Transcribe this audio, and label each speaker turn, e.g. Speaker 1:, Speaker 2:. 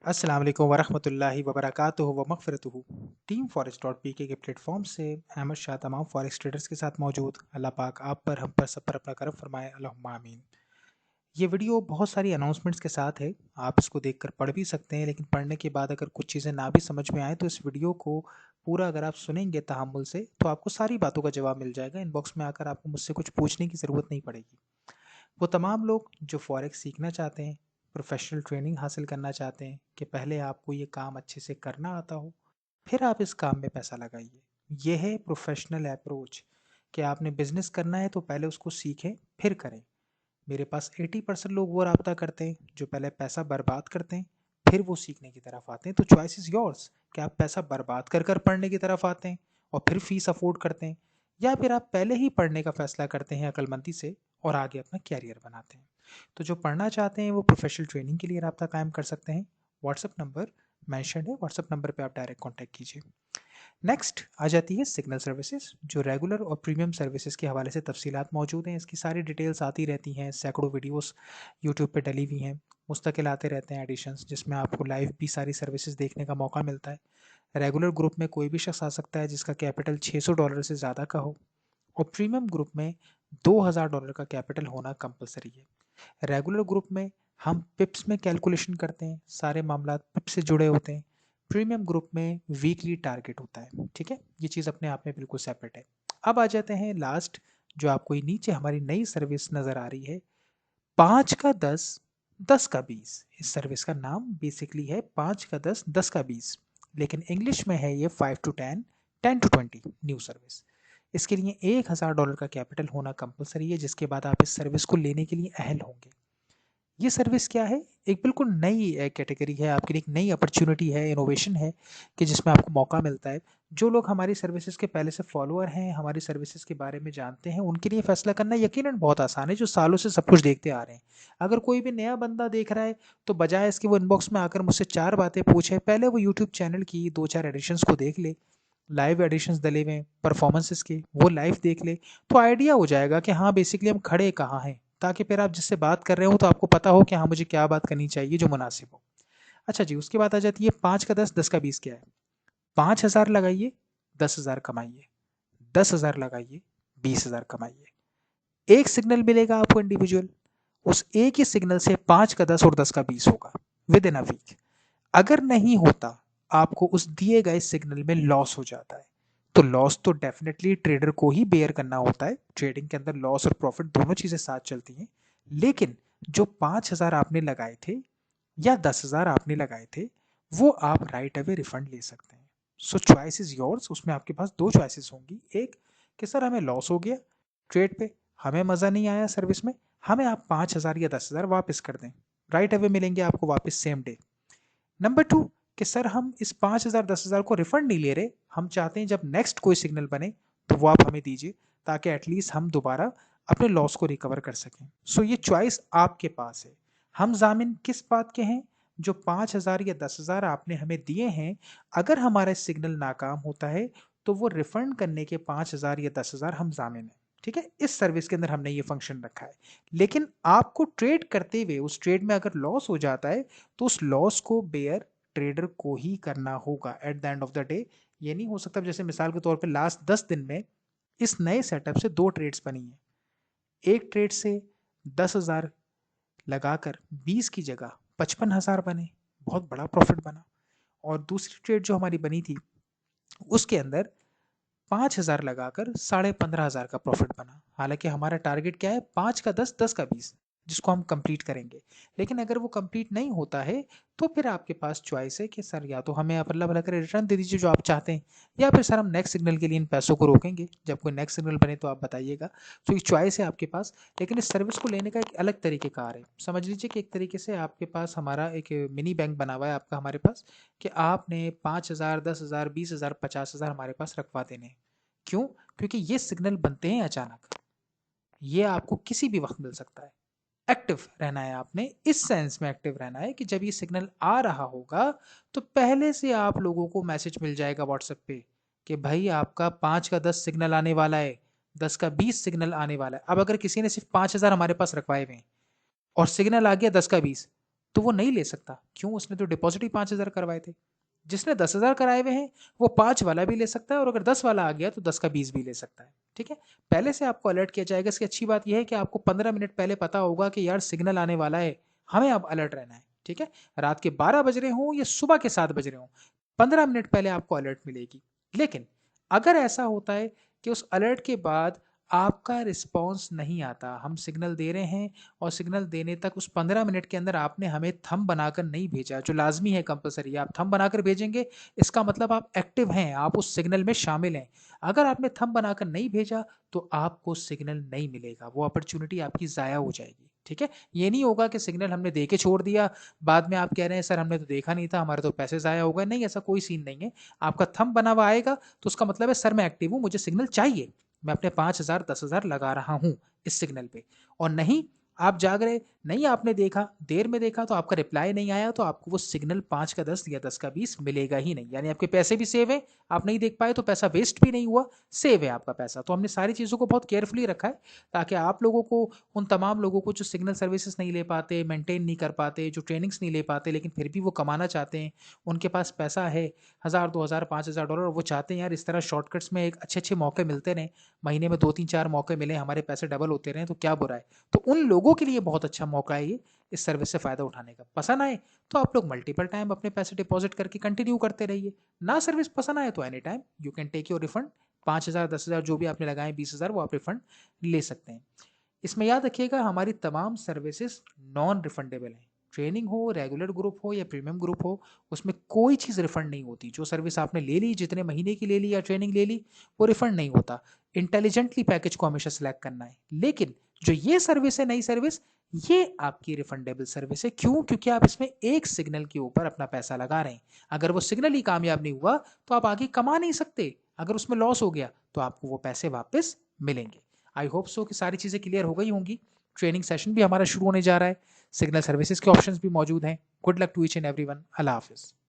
Speaker 1: अस्सलाम वालेकुम वरहमतुल्लाहि वबरकातुहू व मग़फ़िरतुहू। टीम फॉरेक्स डॉट पी के प्लेटफॉर्म से अहमद शाह तमाम फॉरेक्स ट्रेडर्स के साथ मौजूद। अल्लाह पाक आप पर, हम पर, सब पर अपना करम फरमाए, अल्लाहुम्मा आमीन। ये वीडियो बहुत सारी अनाउंसमेंट्स के साथ है। आप इसको देखकर पढ़ भी सकते हैं, लेकिन पढ़ने के बाद अगर कुछ चीज़ें ना भी समझ में आए तो इस वीडियो को पूरा अगर आप सुनेंगे तहम्मुल से तो आपको सारी बातों का जवाब मिल जाएगा। इनबॉक्स में आकर आपको मुझसे कुछ पूछने की ज़रूरत नहीं पड़ेगी। वो तमाम लोग जो फ़ॉरेक्स सीखना चाहते हैं, प्रोफ़ेशनल ट्रेनिंग हासिल करना चाहते हैं कि पहले आपको ये काम अच्छे से करना आता हो, फिर आप इस काम में पैसा लगाइए। ये है प्रोफ़ेशनल अप्रोच कि आपने बिज़नेस करना है तो पहले उसको सीखें, फिर करें। मेरे पास 80% लोग वो राब्ता करते हैं जो पहले पैसा बर्बाद करते हैं, फिर वो सीखने की तरफ आते हैं। तो चॉइस इज़ योर्स कि आप पैसा बर्बाद कर कर पढ़ने की तरफ आते हैं और फिर फीस अफोर्ड करते हैं, या फिर आप पहले ही पढ़ने का फैसला करते हैं अक्लमंदी से और आगे अपना कैरियर बनाते हैं। तो जो पढ़ना चाहते हैं वो प्रोफेशनल ट्रेनिंग के लिए राब्ता कायम कर सकते हैं। व्हाट्सअप नंबर मैंशन है, व्हाट्सअप नंबर पे आप डायरेक्ट कॉन्टैक्ट कीजिए। नेक्स्ट आ जाती है सिग्नल सर्विसेज, जो रेगुलर और प्रीमियम सर्विसेज के हवाले से तफसीलात मौजूद हैं। इसकी सारी डिटेल्स आती रहती हैं, सैकड़ों वीडियोस यूट्यूब पे डली हुई हैं, मुस्तकिल आते रहते हैं एडिशंस, जिसमें आपको लाइव भी सारी सर्विसेज देखने का मौका मिलता है। रेगुलर ग्रुप में कोई भी शख्स आ सकता है जिसका कैपिटल $600 से ज़्यादा का हो, और प्रीमियम ग्रुप में $2000 का कैपिटल होना कंपलसरी है। रेगुलर ग्रुप में हम पिप्स में कैलकुलेशन करते हैं, सारे मामला पिप से जुड़े होते हैं। प्रीमियम ग्रुप में वीकली टारगेट होता है। ठीक है, ये चीज़ अपने आप में बिल्कुल सेपरेट है। अब आ जाते हैं लास्ट, जो आपको ये नीचे हमारी नई सर्विस नज़र आ रही है, 5 का 10, 10 का 20। इस सर्विस का नाम बेसिकली है 5 का 10, 10 का 20, लेकिन इंग्लिश में है ये 5 to 10, 10 to 20 न्यू सर्विस। इसके लिए $1000 का कैपिटल होना कंपलसरी है, जिसके बाद आप इस सर्विस को लेने के लिए अहल होंगे। ये सर्विस क्या है? एक बिल्कुल नई कैटेगरी है, आपके लिए एक नई अपॉर्चुनिटी है, इनोवेशन है कि जिसमें आपको मौका मिलता है। जो लोग हमारी सर्विसेज के पहले से फॉलोअर हैं, हमारी सर्विसेज के बारे में जानते हैं, उनके लिए फैसला करना यकीनन बहुत आसान है, जो सालों से सब कुछ देखते आ रहे हैं। अगर कोई भी नया बंदा देख रहा है तो बजाय इसके वो इनबॉक्स में आकर मुझसे 4 बातें पूछे, पहले वो यूट्यूब चैनल की 2-4 एडिशंस को देख ले, लाइव एडिशंस डले हुए हैं परफॉर्मेंसेस के, वो लाइव देख ले, तो आइडिया हो जाएगा कि हाँ बेसिकली हम खड़े कहाँ हैं, ताकि फिर आप जिससे बात कर रहे हो तो आपको पता हो कि हाँ मुझे क्या बात करनी चाहिए जो मुनासिब हो। अच्छा जी, उसके बाद आ जाती है 5 का 10, 10 का 20 क्या है? 5,000 लगाइए, 10,000 कमाइए। 10,000 लगाइए, 20,000 कमाइए। एक सिग्नल मिलेगा आपको इंडिविजुअल, उस एक ही सिग्नल से 5 का 10 और 10 का 20 होगा विद इन अ वीक। अगर नहीं होता, आपको उस दिए गए सिग्नल में लॉस हो जाता है। तो लॉस तो डेफिनेटली ट्रेडर को ही बेयर करना होता है। ट्रेडिंग के अंदर लॉस और प्रॉफिट दोनों चीजें साथ चलती हैं। लेकिन जो 5,000 आपने लगाए थे या 10,000 आपने लगाए थे, वो आप राइट अवे रिफंड ले सकते हैं। सो चॉइस इज योर्स। उसमें आपके पास दो चॉइसेस होंगी। एक कि सर हमें लॉस हो गया ट्रेड पे, हमें मज़ा नहीं आया सर्विस में, हमें आप 5,000 या 10,000 वापस कर दें, राइट अवे मिलेंगे आपको वापस सेम डे। नंबर टू कि सर हम इस 5,000 10,000 को रिफंड नहीं ले रहे, हम चाहते हैं जब नेक्स्ट कोई सिग्नल बने तो वो आप हमें दीजिए, ताकि एटलीस्ट हम दोबारा अपने लॉस को रिकवर कर सकें। सो ये चॉइस आपके पास है। हम जामिन किस बात के हैं? जो 5,000 या 10,000 आपने हमें दिए हैं, अगर हमारा सिग्नल नाकाम होता है तो वो रिफंड करने के 5,000 या 10,000 हम जामिन हैं। ठीक है, इस सर्विस के अंदर हमने ये फंक्शन रखा है। लेकिन आपको ट्रेड करते हुए उस ट्रेड में अगर लॉस हो जाता है तो उस लॉस को बेयर ट्रेडर को ही करना होगा at the end of the day. ये नहीं हो सकता जैसे मिसाल के तौर पे लास्ट 10 दिन में इस नए सेटअप से दो ट्रेड्स बनी हैं, एक ट्रेड से 10,000 लगाकर 20 की जगह 55,000 बने, बहुत बड़ा प्रॉफिट बना। और दूसरी ट्रेड जो हमारी बनी थी उसके अंदर 5,000 लगाकर 15,500 का प्रॉफिट बना। हालांकि हमारा टारगेट क्या है? 5 का 10, 10 का 20, जिसको हम कंप्लीट करेंगे। लेकिन अगर वो कंप्लीट नहीं होता है तो फिर आपके पास चॉइस है कि सर या तो हमें आप अल्लाह भला करे रिटर्न दे दीजिए जो आप चाहते हैं, या फिर सर हम नेक्स्ट सिग्नल के लिए इन पैसों को रोकेंगे, जब कोई नेक्स्ट सिग्नल बने तो आप बताइएगा। तो एक चॉइस है आपके पास। लेकिन इस सर्विस को लेने का एक अलग तरीक़ेकार है। समझ लीजिए कि एक तरीके से आपके पास हमारा एक मिनी बैंक बना हुआ है आपका हमारे पास, कि आपने 5,000 10,000 20,000 50,000 हमारे पास रखवा देने हैं। क्यों? क्योंकि ये सिग्नल बनते हैं अचानक, ये आपको किसी भी वक्त मिल सकता है। एक्टिव रहना है आपने, इस सेंस में एक्टिव रहना है कि जब ये सिग्नल आ रहा होगा तो पहले से आप लोगों को मैसेज मिल जाएगा व्हाट्सएप पे कि भाई आपका 5 का 10 सिग्नल आने वाला है, 10 का 20 सिग्नल आने वाला है। अब अगर किसी ने सिर्फ 5,000 हमारे पास रखवाए हुए हैं और सिग्नल आ गया 10 का 20, तो वो नहीं ले सकता। क्यों? उसने तो डिपॉजिट ही 5,000 करवाए थे। जिसने 10,000 कराए हुए हैं वो 5 वाला भी ले सकता है, और अगर 10 वाला आ गया तो 10 का 20 भी ले सकता है। ठीक है, पहले से आपको अलर्ट किया जाएगा। इसकी अच्छी बात यह है कि आपको 15 मिनट पहले पता होगा कि यार सिग्नल आने वाला है, हमें अब अलर्ट रहना है। ठीक है, रात के 12 बज रहे हों या सुबह के 7 बज रहे हों, 15 मिनट पहले आपको अलर्ट मिलेगी। लेकिन अगर ऐसा होता है कि उस अलर्ट के बाद आपका रिस्पॉन्स नहीं आता, हम सिग्नल दे रहे हैं और सिग्नल देने तक उस 15 मिनट के अंदर आपने हमें थंब बनाकर नहीं भेजा, जो लाजमी है, कंपलसरी, आप थंब बनाकर भेजेंगे, इसका मतलब आप एक्टिव हैं, आप उस सिग्नल में शामिल हैं। अगर आपने थंब बनाकर नहीं भेजा तो आपको सिग्नल नहीं मिलेगा, वो अपॉर्चुनिटी आपकी ज़ाया हो जाएगी। ठीक है, ये नहीं होगा कि सिग्नल हमने दे के छोड़ दिया, बाद में आप कह रहे हैं सर हमने तो देखा नहीं था, हमारे तो पैसे ज़ाया हो गए। नहीं, ऐसा कोई सीन नहीं है। आपका थंब बना हुआ आएगा तो उसका मतलब है सर मैं एक्टिव हूँ, मुझे सिग्नल चाहिए, मैं अपने 5,000 10,000 लगा रहा हूं इस सिग्नल पे। और नहीं, आप जाग रहे, नहीं आपने देखा, देर में देखा, तो आपका रिप्लाई नहीं आया, तो आपको वो सिग्नल 5 का 10 या 10 का 20 मिलेगा ही नहीं। यानी आपके पैसे भी सेव है, आप नहीं देख पाए तो पैसा वेस्ट भी नहीं हुआ, सेव है आपका पैसा। तो हमने सारी चीज़ों को बहुत केयरफुली रखा है ताकि आप लोगों को, उन तमाम लोगों को जो सिग्नल सर्विसेज नहीं ले पाते, मेंटेन नहीं कर पाते, जो ट्रेनिंग्स नहीं ले पाते लेकिन फिर भी वो कमाना चाहते हैं, उनके पास पैसा है 1,000 2,000 $5,000, और वो चाहते हैं यार इस तरह शॉर्टकट्स में एक अच्छे अच्छे मौके मिलते रहे, महीने में 2 3 4 मौके मिले, हमारे पैसे डबल होते रहे, तो क्या बुरा है। तो उन लोगों के लिए बहुत अच्छा मौका है ये, इस सर्विस से फ़ायदा उठाने का। पसंद आए तो आप लोग मल्टीपल टाइम अपने पैसे डिपॉजिट करके कंटिन्यू करते रहिए। ना सर्विस पसंद आए तो any time you can take your refund. 5,000 10,000 जो भी आपने लगाए, 20,000, वो आप रिफंड ले सकते हैं। इसमें याद रखिएगा हमारी तमाम सर्विसेज नॉन रिफंडेबल हैं। ट्रेनिंग हो, रेगुलर ग्रुप हो या प्रीमियम ग्रुप हो, उसमें कोई चीज़ रिफंड नहीं होती। जो सर्विस आपने ले ली, जितने महीने की ले ली या ट्रेनिंग ले ली, वो रिफंड नहीं होता। इंटेलिजेंटली पैकेज को हमेशा सिलेक्ट करना है। लेकिन जो ये सर्विस है, नई सर्विस, ये आपकी रिफंडेबल सर्विस है। क्यों? क्योंकि आप इसमें एक सिग्नल के ऊपर अपना पैसा लगा रहे हैं। अगर वो सिग्नल ही कामयाब नहीं हुआ तो आप आगे कमा नहीं सकते। अगर उसमें लॉस हो गया तो आपको वो पैसे वापस मिलेंगे। आई होप सो कि सारी चीज़ें क्लियर हो गई होंगी। ट्रेनिंग सेशन भी हमारा शुरू होने जा रहा है, सिग्नल सर्विसेज के ऑप्शंस भी मौजूद हैं। Good luck to each and everyone. अल्लाह हाफिज़।